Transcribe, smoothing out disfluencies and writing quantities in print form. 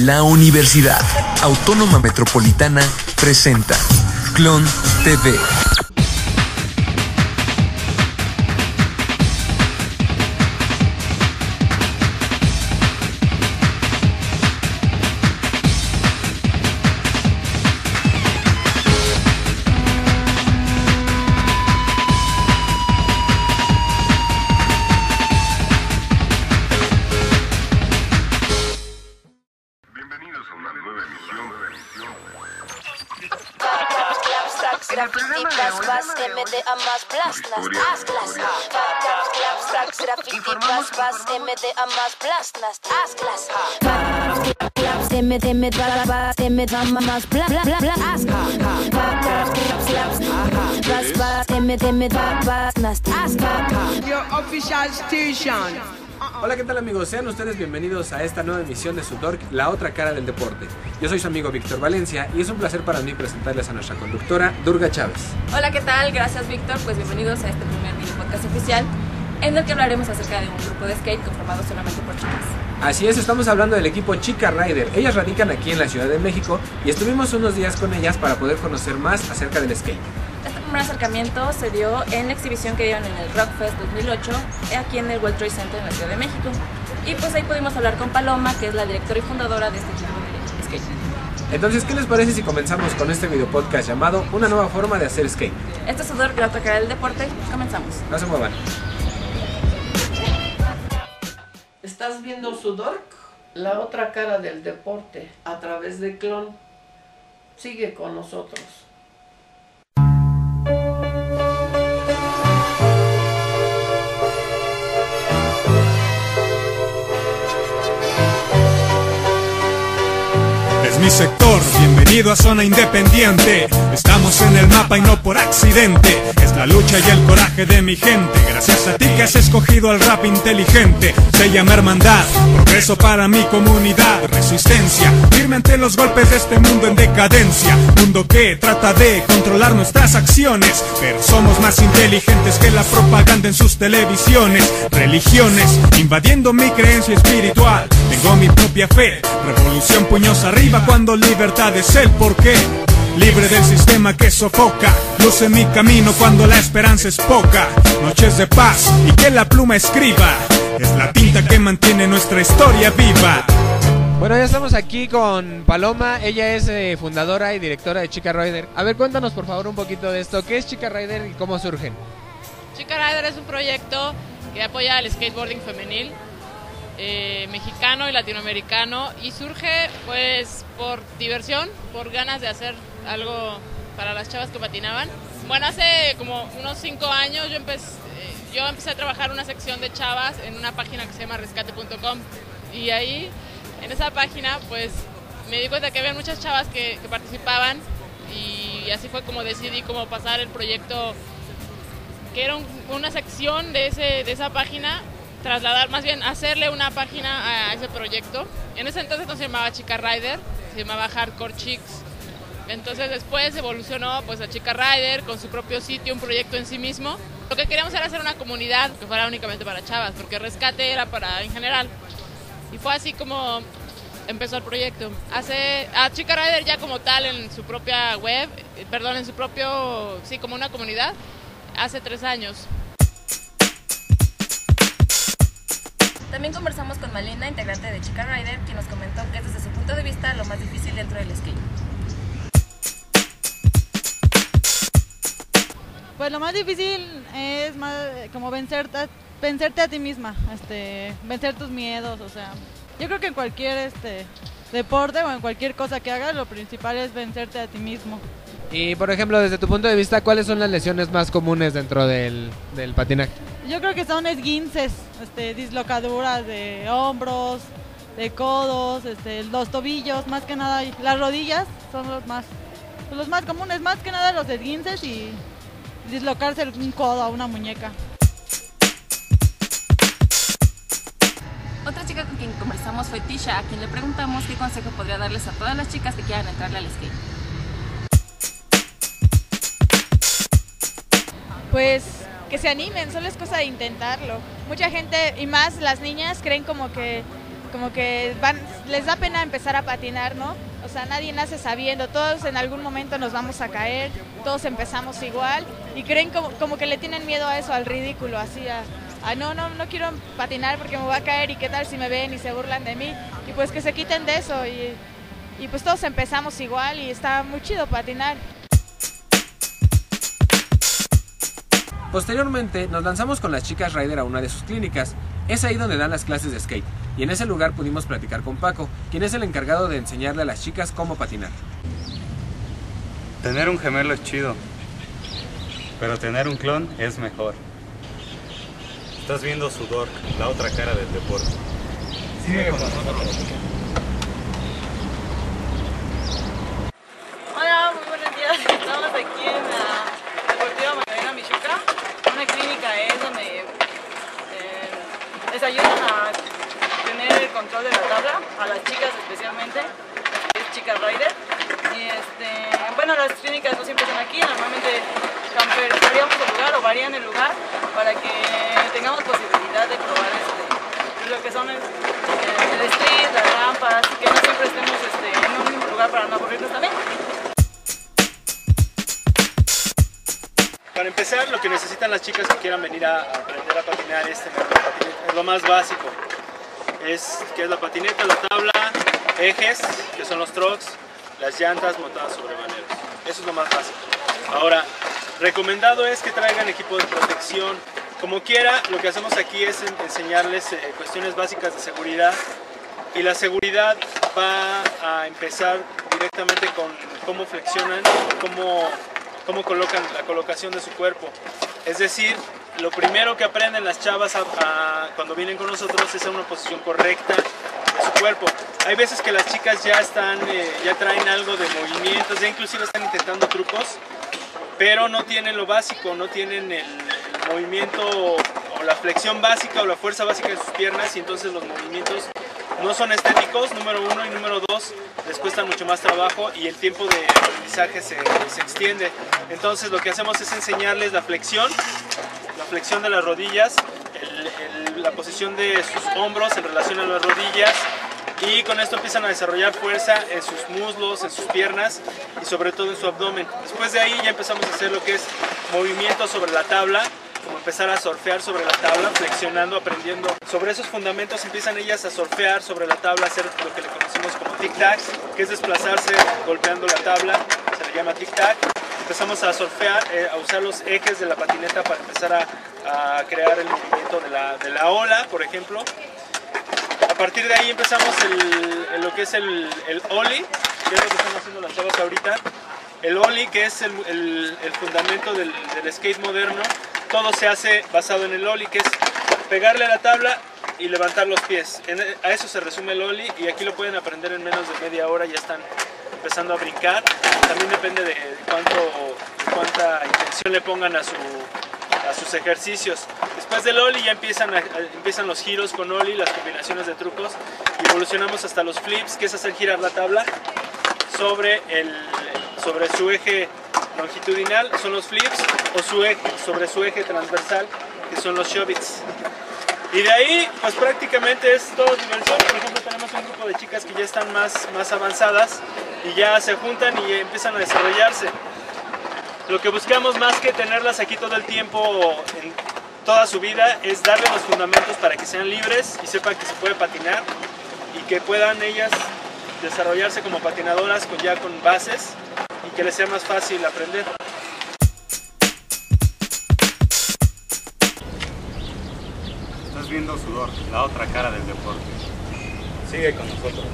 La Universidad Autónoma Metropolitana presenta Clon TV. Graffiti, basbas, MDA más plastas, asclas. Claps, graffiti, basbas, MDA más plastas, asclas. Claps, MDA más plastas, Your official station. Hola, ¿qué tal amigos? Sean ustedes bienvenidos a esta nueva emisión de su Dork, la otra cara del deporte. Yo soy su amigo Víctor Valencia y es un placer para mí presentarles a nuestra conductora, Durga Chávez. Hola, ¿qué tal? Gracias, Víctor. Pues bienvenidos a este primer video podcast oficial en el que hablaremos acerca de un grupo de skate conformado solamente por chicas. Así es, estamos hablando del equipo Chica Rider. Ellas radican aquí en la Ciudad de México y estuvimos unos días con ellas para poder conocer más acerca del skate. Este primer acercamiento se dio en la exhibición que dieron en el Rockfest 2008 aquí en el World Trade Center en la Ciudad de México. Y pues ahí pudimos hablar con Paloma, que es la directora y fundadora de este equipo de skate. Entonces, ¿qué les parece si comenzamos con este video podcast llamado Una nueva forma de hacer skate? Este es su Dork, la otra cara del deporte. Comenzamos. No se muevan. Estás viendo su Dork, la otra cara del deporte, a través de Clon. Sigue con nosotros. Es mi sector, bienvenido a Zona Independiente. Estamos en el mapa y no por accidente. Es la lucha y el coraje de mi gente. Gracias a ti que has escogido al rap inteligente. Se llama hermandad, progreso para mi comunidad. Resistencia, firme ante los golpes de este mundo en decadencia. Mundo que trata de controlar nuestras acciones, pero somos más inteligentes que la propaganda en sus televisiones. Religiones, invadiendo mi creencia espiritual. Tengo mi propia fe, revolución puños arriba cuando libertad es el porqué. Libre del sistema que sofoca, luce mi camino cuando la esperanza es poca. Noches de paz y que la pluma escriba, es la tinta que mantiene nuestra historia viva. Bueno, ya estamos aquí con Paloma, ella es fundadora y directora de Chica Rider. A ver, cuéntanos por favor un poquito de esto, ¿qué es Chica Rider y cómo surgen? Chica Rider es un proyecto que apoya al skateboarding femenil mexicano y latinoamericano y surge pues por diversión, por ganas de hacer algo para las chavas que patinaban. Bueno, hace como unos 5 años yo empecé a trabajar una sección de chavas en una página que se llama rescate.com y ahí en esa página pues me di cuenta que había muchas chavas que participaban y así fue como decidí como pasar el proyecto que era una sección de esa página, trasladar, más bien hacerle una página a ese proyecto. En ese entonces no se llamaba Chica Rider, se llamaba Hardcore Chicks. Entonces después evolucionó pues a Chica Rider con su propio sitio, un proyecto en sí mismo. Lo que queríamos era hacer una comunidad que fuera únicamente para chavas, porque Rescate era para en general. Y fue así como empezó el proyecto. A Chica Rider ya como tal en su propia web, en su propio, sí, como una comunidad, hace 3 años. También conversamos con Malinda, integrante de Chica Rider, quien nos comentó que es desde su punto de vista lo más difícil dentro del skate. Pues lo más difícil es como vencerte a ti misma, vencer tus miedos, o sea, yo creo que en cualquier deporte o en cualquier cosa que hagas, lo principal es vencerte a ti mismo. Y por ejemplo, desde tu punto de vista, ¿cuáles son las lesiones más comunes dentro del patinaje? Yo creo que son esguinces, dislocaduras de hombros, de codos, los tobillos, más que nada, las rodillas son los más comunes, más que nada los esguinces y dislocarse un codo a una muñeca. Otra chica con quien conversamos fue Tisha, a quien le preguntamos qué consejo podría darles a todas las chicas que quieran entrarle al skate. Pues que se animen, solo es cosa de intentarlo. Mucha gente, y más las niñas, creen como que les da pena empezar a patinar, ¿no? O sea, nadie nace sabiendo, todos en algún momento nos vamos a caer, todos empezamos igual y creen como que le tienen miedo a eso, al ridículo, así no quiero patinar porque me voy a caer y qué tal si me ven y se burlan de mí, y pues que se quiten de eso y pues todos empezamos igual y está muy chido patinar. Posteriormente nos lanzamos con las chicas Rider a una de sus clínicas. Es ahí donde dan las clases de skate, y en ese lugar pudimos platicar con Paco, quien es el encargado de enseñarle a las chicas cómo patinar. Tener un gemelo es chido, pero tener un clon es mejor. Estás viendo su dork, la otra cara del deporte. Sigue con nosotros. Hola, muy buenos días. Estamos aquí en la Deportiva Magdalena Michuca, una clínica donde les ayudan a tener el control de la tabla, a las chicas especialmente, que es Chica Rider. Y bueno, las clínicas no siempre están aquí, normalmente cambiamos el lugar o varían el lugar para que tengamos posibilidad de probar lo que son el street, las rampas, que no siempre estemos en un mismo lugar para no aburrirnos también. Para empezar, lo que necesitan las chicas que quieran venir a aprender a patinar es tener la patineta. Es lo más básico. Que es la patineta, la tabla, ejes, que son los trucks, las llantas montadas sobre vaneros. Eso es lo más básico. Ahora, recomendado es que traigan equipo de protección. Como quiera, lo que hacemos aquí es enseñarles cuestiones básicas de seguridad. Y la seguridad va a empezar directamente con cómo flexionan, cómo colocan la colocación de su cuerpo. Es decir, lo primero que aprenden las chavas cuando vienen con nosotros es a una posición correcta de su cuerpo. Hay veces que las chicas ya traen algo de movimientos, ya inclusive están intentando trucos, pero no tienen lo básico, no tienen el movimiento o la flexión básica o la fuerza básica de sus piernas, y entonces los movimientos no son estéticos, número uno, y número dos, les cuesta mucho más trabajo y el tiempo de aprendizaje se extiende. Entonces lo que hacemos es enseñarles la flexión de las rodillas, la posición de sus hombros en relación a las rodillas, y con esto empiezan a desarrollar fuerza en sus muslos, en sus piernas y sobre todo en su abdomen. Después de ahí ya empezamos a hacer lo que es movimiento sobre la tabla, como empezar a surfear sobre la tabla, flexionando, aprendiendo. Sobre esos fundamentos empiezan ellas a surfear sobre la tabla, a hacer lo que le conocemos como tic-tac, que es desplazarse golpeando la tabla, se le llama tic-tac. Empezamos a surfear, a usar los ejes de la patineta para empezar a crear el movimiento de la ola, por ejemplo. A partir de ahí empezamos lo que es el ollie, que es lo que están haciendo las chavas ahorita. El ollie, que es el fundamento del skate moderno. Todo se hace basado en el ollie, que es pegarle a la tabla y levantar los pies. A eso se resume el ollie, y aquí lo pueden aprender en menos de media hora, ya están empezando a brincar. También depende de cuánta intención le pongan a sus ejercicios. Después del ollie ya empiezan los giros con ollie, las combinaciones de trucos, y evolucionamos hasta los flips, que es hacer girar la tabla sobre su eje longitudinal, son los flips, o sobre su eje transversal, que son los shove-its. Y de ahí, pues prácticamente es todo diversión. Por ejemplo, tenemos un grupo de chicas que ya están más avanzadas y ya se juntan y empiezan a desarrollarse. Lo que buscamos, más que tenerlas aquí todo el tiempo, en toda su vida, es darles los fundamentos para que sean libres y sepan que se puede patinar, y que puedan ellas desarrollarse como patinadoras ya con bases, y que les sea más fácil aprender. Estás viendo sudor, la otra cara del deporte. Sigue con nosotros.